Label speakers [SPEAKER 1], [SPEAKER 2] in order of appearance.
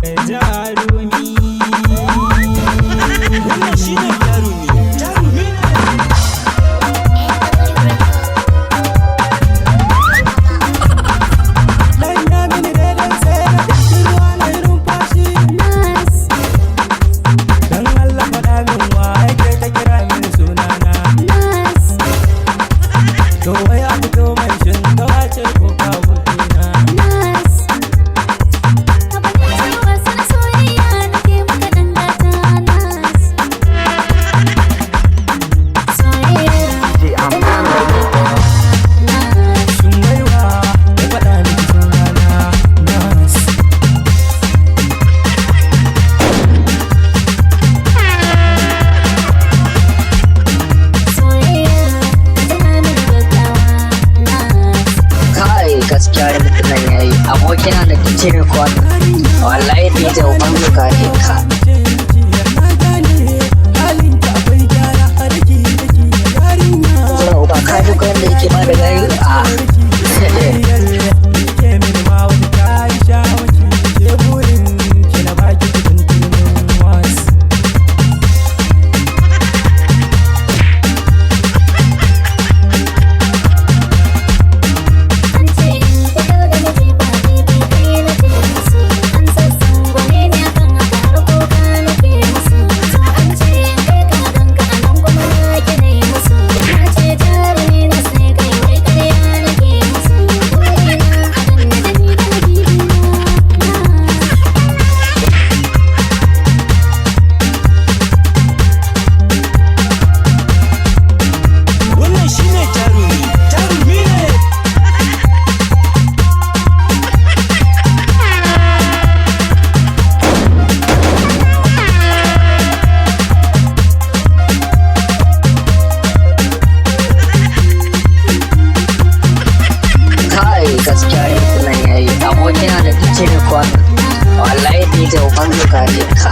[SPEAKER 1] jarumi. Wannan shi ne jarumi, jarumi ne.
[SPEAKER 2] Gaskiya mutumin yayi abokina da kice ne kuwa wallahi da ita uban duka ne ka uba ka duk wanda yake ba da gari gaskiya mutumin yayi abokina da kice ne kuwa wallahi da ita uban duka ne ka